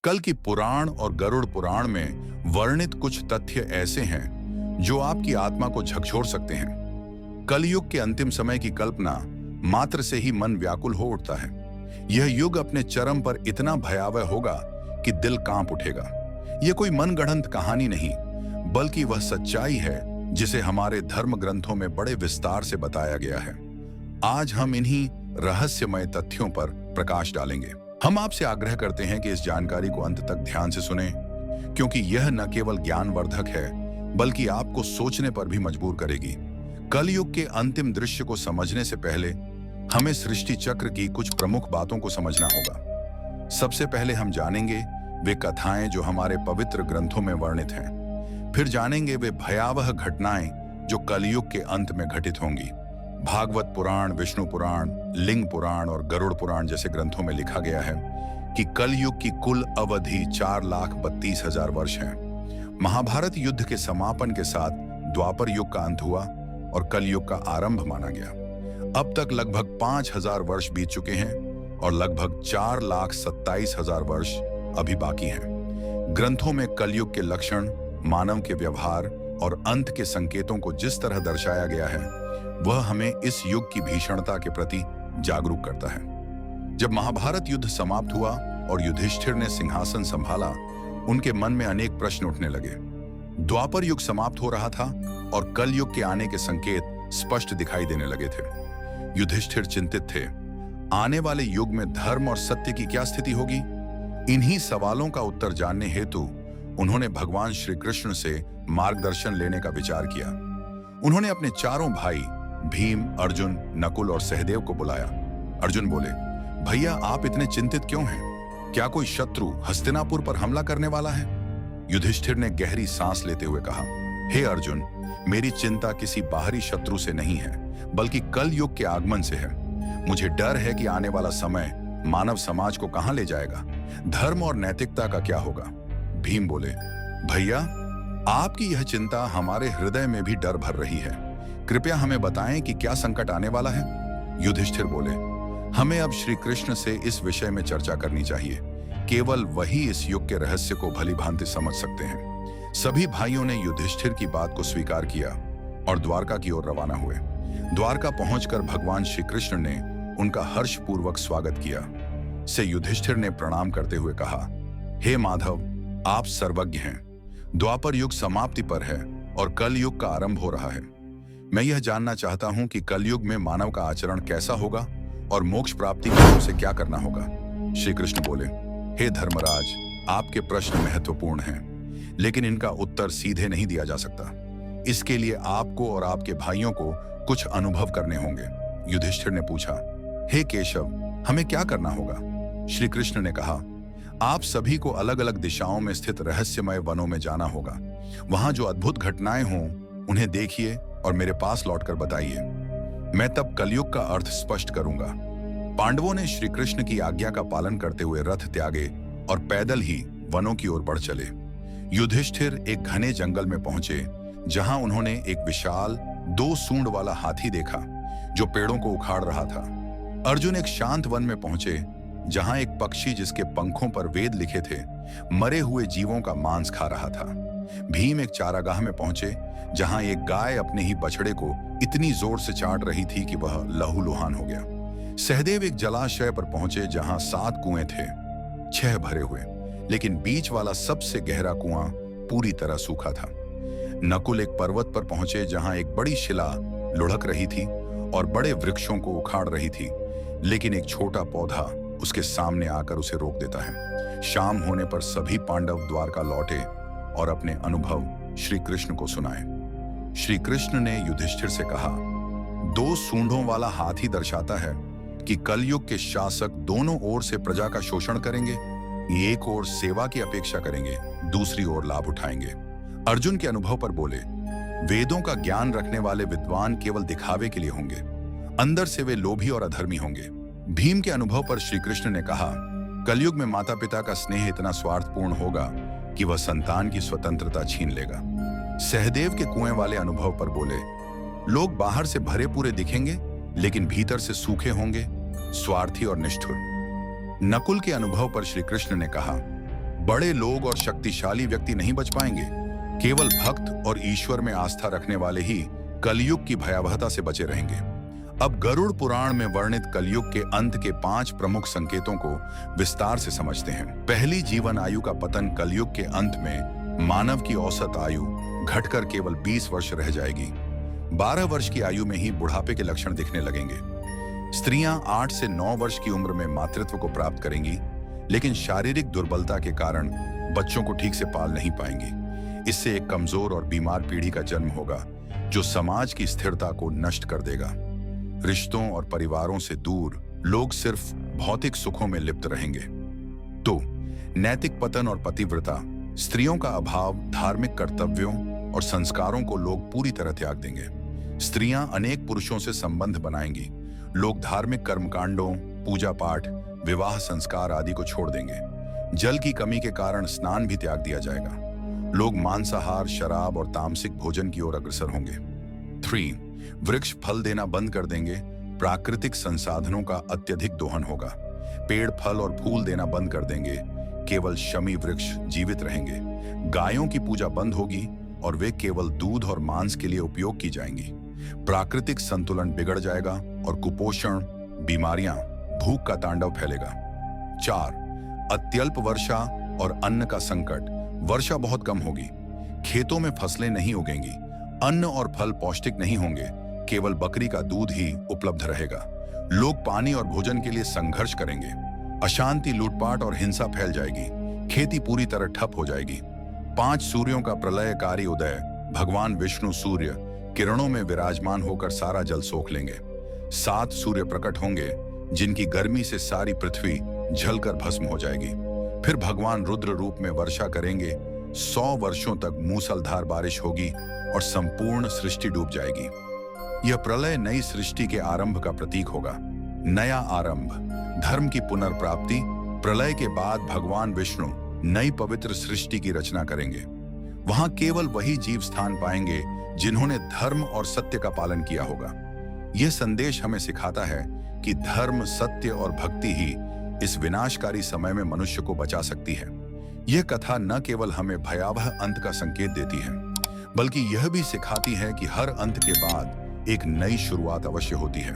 कल की पुराण और गरुड़ पुराण में वर्णित कुछ तथ्य ऐसे हैं जो आपकी आत्मा को झकझोर सकते हैं। कलयुग के अंतिम समय की कल्पना मात्र से ही मन व्याकुल हो उठता है। यह युग अपने चरम पर इतना भयावह होगा कि दिल कांप उठेगा। यह कोई मनगढ़ंत कहानी नहीं, बल्कि वह सच्चाई है जिसे हमारे धर्म ग्रंथों में बड़े विस्तार से बताया गया है। आज हम इन्हीं रहस्यमय तथ्यों पर प्रकाश डालेंगे। हम आपसे आग्रह करते हैं कि इस जानकारी को अंत तक ध्यान से सुनें, क्योंकि यह न केवल ज्ञानवर्धक है बल्कि आपको सोचने पर भी मजबूर करेगी। कलयुग के अंतिम दृश्य को समझने से पहले हमें सृष्टि चक्र की कुछ प्रमुख बातों को समझना होगा। सबसे पहले हम जानेंगे वे कथाएं जो हमारे पवित्र ग्रंथों में वर्णित हैं। फिर जानेंगे वे भयावह घटनाएं जो कलयुग के अंत में घटित होंगी। भागवत पुराण, विष्णु पुराण, लिंग पुराण और गरुड़ पुराण जैसे ग्रंथों में लिखा गया है कि कलयुग की कुल अवधि 4,32,000 वर्ष है। महाभारत युद्ध के समापन के साथ द्वापर युग का अंत हुआ और कलयुग का आरंभ माना गया। अब तक लगभग 5,000 वर्ष बीत चुके हैं और लगभग 4,27,000 वर्ष अभी बाकी हैं। ग्रंथों में कलयुग के लक्षण, मानव के व्यवहार और अंत के संकेतों को जिस तरह दर्शाया गया है वह हमें इस युग की भीषणता के प्रति जागरूक करता है। जब महाभारत युद्ध समाप्त हुआ और युधिष्ठिर ने सिंहासन संभाला, उनके मन में अनेक प्रश्न उठने लगे। द्वापर युग समाप्त हो रहा था और कल युग के आने के संकेत स्पष्ट दिखाई देने लगे थे। युधिष्ठिर चिंतित थे, आने वाले युग में धर्म और सत्य की क्या स्थिति होगी। इन्हीं सवालों का उत्तर जानने हेतु उन्होंने भगवान श्री कृष्ण से मार्गदर्शन लेने का विचार किया। उन्होंने अपने चारों भाई भीम, अर्जुन, नकुल और सहदेव को बुलाया। अर्जुन बोले, भैया आप इतने चिंतित क्यों हैं? क्या कोई शत्रु हस्तिनापुर पर हमला करने वाला है? युधिष्ठिर ने गहरी सांस लेते हुए कहा, हे अर्जुन, मेरी चिंता किसी बाहरी शत्रु से नहीं है बल्कि कल युग के आगमन से है। मुझे डर है कि आने वाला समय मानव समाज को कहां ले जाएगा। धर्म और नैतिकता का क्या होगा? भीम बोले, भैया आपकी यह चिंता हमारे हृदय में भी डर भर रही है। कृपया हमें बताएं कि क्या संकट आने वाला है। युधिष्ठिर बोले, हमें अब श्री कृष्ण से इस विषय में चर्चा करनी चाहिए। केवल वही इस युग के रहस्य को भली भांति समझ सकते हैं। सभी भाइयों ने युधिष्ठिर की बात को स्वीकार किया और द्वारका की ओर रवाना हुए। द्वारका पहुंचकर भगवान श्री कृष्ण ने उनका हर्षपूर्वक स्वागत किया। से युधिष्ठिर ने प्रणाम करते हुए कहा, हे माधव, आप सर्वज्ञ हैं। द्वापर युग समाप्ति पर है और कल युग का आरंभ हो रहा है। मैं यह जानना चाहता हूं कि कलयुग में मानव का आचरण कैसा होगा और मोक्ष प्राप्ति के लिए उसे क्या करना होगा। श्री कृष्ण बोले, हे धर्मराज, आपके प्रश्न महत्वपूर्ण हैं, लेकिन इनका उत्तर सीधे नहीं दिया जा सकता। इसके लिए आपको और आपके भाइयों को कुछ अनुभव करने होंगे। युधिष्ठिर ने पूछा, हे केशव, हमें क्या करना होगा? श्री कृष्ण ने कहा, आप सभी को अलग अलग दिशाओं में स्थित रहस्यमय वनों में जाना होगा। वहां जो अद्भुत घटनाएं हों उन्हें देखिए और मेरे पास लौटकर बताइए। मैं तब कलयुग का अर्थ स्पष्ट करूंगा। पांडवों ने श्री कृष्ण की आज्ञा का पालन करते हुए रथ त्यागे और पैदल ही वनों की ओर बढ़ चले। युधिष्ठिर एक घने जंगल में पहुंचे जहां उन्होंने एक विशाल 2 सूंड वाला हाथी देखा जो पेड़ों को उखाड़ रहा था। अर्जुन एक शांत वन में पहुंचे जहां एक पक्षी जिसके पंखों पर वेद लिखे थे मरे हुए जीवों का मांस खा रहा था। भीम एक चारागाह में पहुंचे जहां एक गाय अपने ही बछड़े को इतनी जोर से चाट रही थी कि वह लहूलुहान हो गया। सहदेव एक जलाशय पर पहुंचे जहां 7 कुएं थे, 6 भरे हुए, लेकिन बीच वाला सबसे गहरा कुआं पूरी तरह सूखा था। नकुल एक पर्वत पर पहुंचे जहां एक बड़ी शिला लुढ़क रही थी और बड़े वृक्षों को उखाड़ रही थी, लेकिन एक छोटा पौधा उसके सामने आकर उसे रोक देता है। शाम होने पर सभी पांडव द्वारका लौटे और अपने अनुभव श्री कृष्ण को सुनाए। श्री कृष्ण ने युधिष्ठिर से कहा, 2 सूंडों वाला हाथी दर्शाता है कि कलयुग के शासक दोनों ओर से प्रजा का शोषण करेंगे। एक ओर सेवा की अपेक्षा करेंगे, दूसरी ओर लाभ उठाएंगे। अर्जुन के अनुभव पर बोले, वेदों का ज्ञान रखने वाले विद्वान केवल दिखावे के लिए होंगे, अंदर से वे लोभी और अधर्मी होंगे। भीम के अनुभव पर श्री कृष्ण ने कहा, कलयुग में माता पिता का स्नेह इतना स्वार्थपूर्ण होगा कि वह संतान की स्वतंत्रता छीन लेगा। सहदेव के कुएं वाले अनुभव पर बोले, लोग बाहर से भरे पूरे दिखेंगे लेकिन भीतर से सूखे होंगे, स्वार्थी और निष्ठुर। नकुल के अनुभव पर श्री कृष्ण ने कहा, बड़े लोग और शक्तिशाली व्यक्ति नहीं बच पाएंगे। केवल भक्त और ईश्वर में आस्था रखने वाले ही कलयुग की भयावहता से बचे रहेंगे। अब गरुड़ पुराण में वर्णित कलयुग के अंत के 5 प्रमुख संकेतों को विस्तार से समझते हैं। पहली, जीवन आयु का पतन। कलयुग के अंत में मानव की औसत आयु घटकर केवल 20 वर्ष रह जाएगी। 12 वर्ष की आयु में ही बुढ़ापे के लक्षण दिखने लगेंगे। स्त्रियां 8 से 9 वर्ष की उम्र में मातृत्व को प्राप्त करेंगी, लेकिन शारीरिक दुर्बलता के कारण बच्चों को ठीक से पाल नहीं पाएंगी। इससे एक कमजोर और बीमार पीढ़ी का जन्म होगा, जो समाज की स्थिरता को नष्ट कर देगा। रिश्तों और परिवारों से दूर लोग सिर्फ भौतिक सुखों में लिप्त रहेंगे। तो नैतिक पतन और पतिव्रता। स्त्रियों का अभाव, धार्मिक कर्तव्यों और संस्कारों को लोग पूरी तरह त्याग देंगे। स्त्रियां अनेक पुरुषों से संबंध बनाएंगी। लोग धार्मिक कर्मकांडों, पूजा पाठ, विवाह संस्कार आदि को छोड़ देंगे। जल की कमी के कारण स्नान भी त्याग दिया जाएगा। लोग मांसाहार, शराब और तामसिक भोजन की ओर अग्रसर होंगे। 3, वृक्ष फल देना बंद कर देंगे। प्राकृतिक संसाधनों का अत्यधिक दोहन होगा। पेड़ फल और फूल देना बंद कर देंगे। केवल शमी वृक्ष जीवित रहेंगे। गायों की पूजा बंद होगी और वे केवल दूध और मांस के लिए उपयोग की जाएंगी। प्राकृतिक संतुलन बिगड़ जाएगा और कुपोषण, बीमारियां, भूख का तांडव फैलेगा। 4, अत्यल्प वर्षा और अन्न का संकट। वर्षा बहुत कम होगी। खेतों में फसलें नहीं उगेंगी। अन्न और फल पौष्टिक नहीं होंगे। केवल बकरी का दूध ही उपलब्ध रहेगा। लोग पानी और भोजन के लिए संघर्ष करेंगे। अशांति, लूटपाट और हिंसा फैल जाएगी। खेती पूरी तरह ठप हो जाएगी। 5, सूर्यों का प्रलयकारी उदय। भगवान विष्णु सूर्य किरणों में विराजमान होकर सारा जल सोख लेंगे। 7, सूर्य प्रकट होंगे, जिनकी गर्मी से सारी पृथ्वी जलकर भस्म हो जाएगी। फिर भगवान रुद्र रूप में वर्षा करेंगे। 100 वर्षों तक मूसलधार बारिश होगी और संपूर्ण सृष्टि डूब जाएगी। यह प्रलय नई सृष्टि के आरंभ का प्रतीक होगा। नया आरंभ, धर्म की पुनर्प्राप्ति। प्रलय के बाद भगवान विष्णु नई पवित्र सृष्टि की रचना करेंगे। वहां केवल वही जीव स्थान पाएंगे जिन्होंने धर्म और सत्य का पालन किया होगा। यह संदेश हमें सिखाता है कि धर्म, सत्य और भक्ति ही इस विनाशकारी समय में मनुष्य को बचा सकती है। यह कथा न केवल हमें भयावह अंत का संकेत देती है, बल्कि यह भी सिखाती है कि हर अंत के बाद एक नई शुरुआत अवश्य होती है।